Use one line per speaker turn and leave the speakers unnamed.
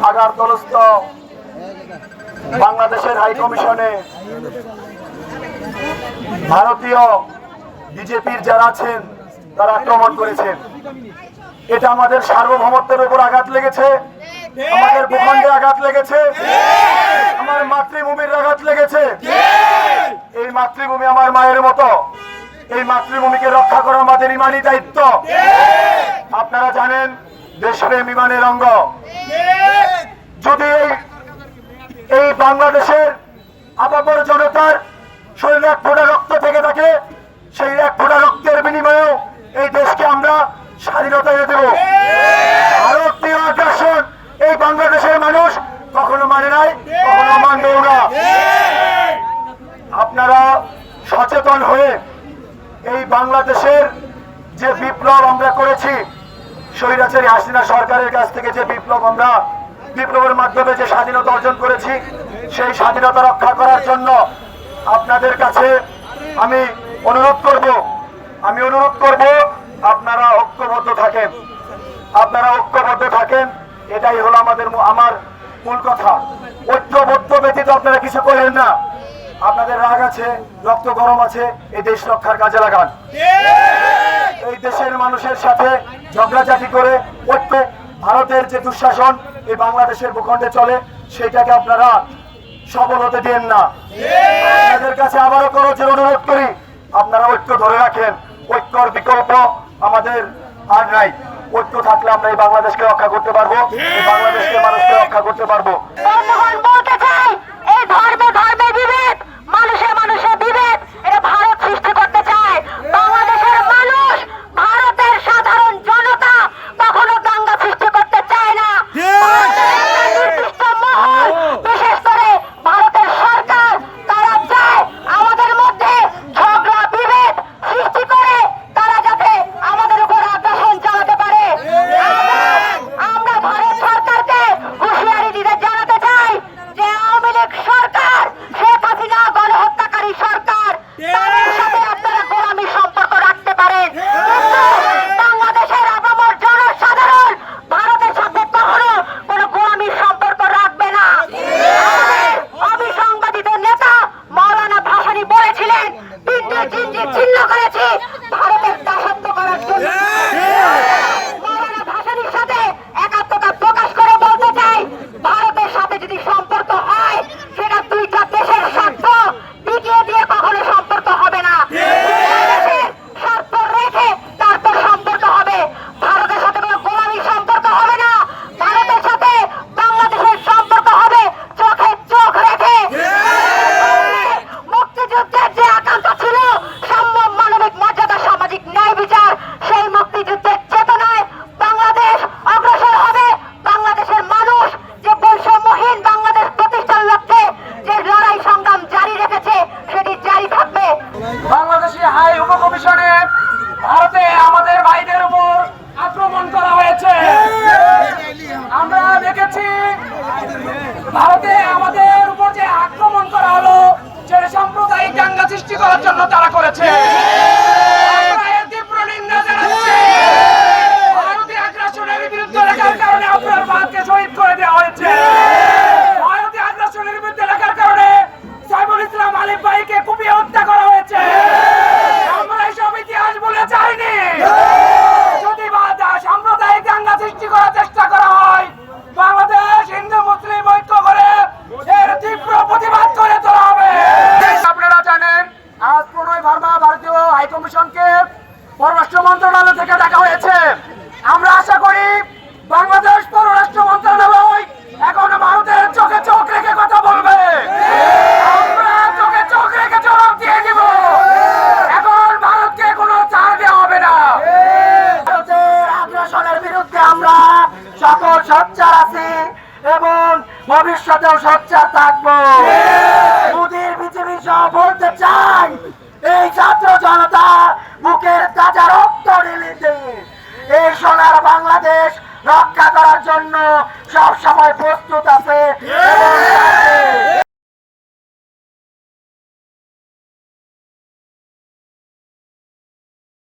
আঘাতগ্রস্ত বাংলাদেশের হাই কমিশনে ভারতীয় বিজেপির যারা আছেন তারা আক্রমণ করেছেন। এটা আমাদের সার্বভৌমত্বের উপর আঘাত লেগেছে, আমাদের ভূখণ্ডে আঘাত লেগেছে, আমার মাতৃভূমির আঘাত লেগেছে। এই মাতৃভূমি আমার মায়ের মতো, এই মাতৃভূমিকে রক্ষা করা আমাদের ইমানি দায়িত্ব। আপনারা জানেন দেশপ্রেম ইমানের অঙ্গ। যদি এই বাংলাদেশের আপামর জনতার শরীরে এক ফোঁটা রক্ত থেকে থাকে, সেই এক ফোঁটা রক্তের বিনিময়েও এই দেশকে আমরা স্বাধীনতা এনে দেব। ভারতীয় আগ্রাসন এই বাংলাদেশের মানুষ কখনো মানে নাই, কখনো মানবেও না। আপনারা সচেতন হয়ে এই বাংলাদেশের যে বিপ্লব আমরা করেছি, স্বৈরাচারী হাসিনা সরকারের কাছ থেকে যে বিপ্লবের মাধ্যমে যে স্বাধীনতা অর্জন করেছি, সেই স্বাধীনতা রক্ষা করার জন্য আপনাদের কাছে আমি অনুরোধ করব আপনারা ঐক্যবদ্ধ থাকেন, এটাই হলো আমার মূল কথা। ঐক্যবদ্ধ ব্যতীত আপনারা কিছু করেন না। আপনাদের রাগ আছে, রক্ত গরম আছে, এই দেশ রক্ষার কাজে লাগান। এই দেশের মানুষের সাথে ঝগড়াঝাটি করে ভারতের যে দুঃশাসন এই বাংলাদেশের ভূখণ্ডে চলে, সেটাকে আপনারা সফল হতে দেন না। আপনাদের কাছে আবারও করজোড়ে অনুরোধ করি, আপনারা ঐক্য ধরে রাখেন। ঐক্যর বিকল্প আমাদের আর নাই। ঐক্য থাকলে আমরা এই বাংলাদেশকে রক্ষা করতে পারবো, এই বাংলাদেশকে মানুষকে রক্ষা করতে পারবো।
ভারতে আমাদের ভাইদের উপর আক্রমণ করা হয়েছে। আমরা দেখেছি ভারতে আমাদের উপর যে আক্রমণ করা হলো, যে সাম্প্রদায়িক দাঙ্গা সৃষ্টি করার জন্য তারা করেছে। ভারতীয় আগ্রাসনের বিরুদ্ধে লেখার কারণে আপনার ভারতকে শহীদ করে দেওয়া হয়েছে। ভারতীয় আগ্রাসনের বিরুদ্ধে লেখার কারণে সাইফুল ইসলাম আলিফ ভাইকে কুপিয়ে হত্যা করা হয়েছে। আমরা এসব ইতিহাস ভুলে যাইনি। যদি সাম্প্রদায়িক দাঙ্গা সৃষ্টি করার চেষ্টা করা হয়, বাংলাদেশ হিন্দু মুসলিম ঐক্য করে এর তীব্র প্রতিবাদ করে তোলা হবে। আপনারা জানেন আজ প্রণয় ভার্মা ভারতীয় হাইকমিশনকে পররাষ্ট্র মন্ত্রণালয় থেকে ডাকা হয়েছে। আমরা আশা করি বাংলাদেশ পররাষ্ট্র মন্ত্রণালয়
সোচ্চার আছি এবং ভবিষ্যতেও সোচ্চার থাকবো। মোদির বিজেপি সহ বলতে চাই, এই ছাত্র জনতা বুকের তাজা রক্ত ঢেলেছে এই সোনার বাংলাদেশ রক্ষা করার জন্য সব সময় প্রস্তুত আছে।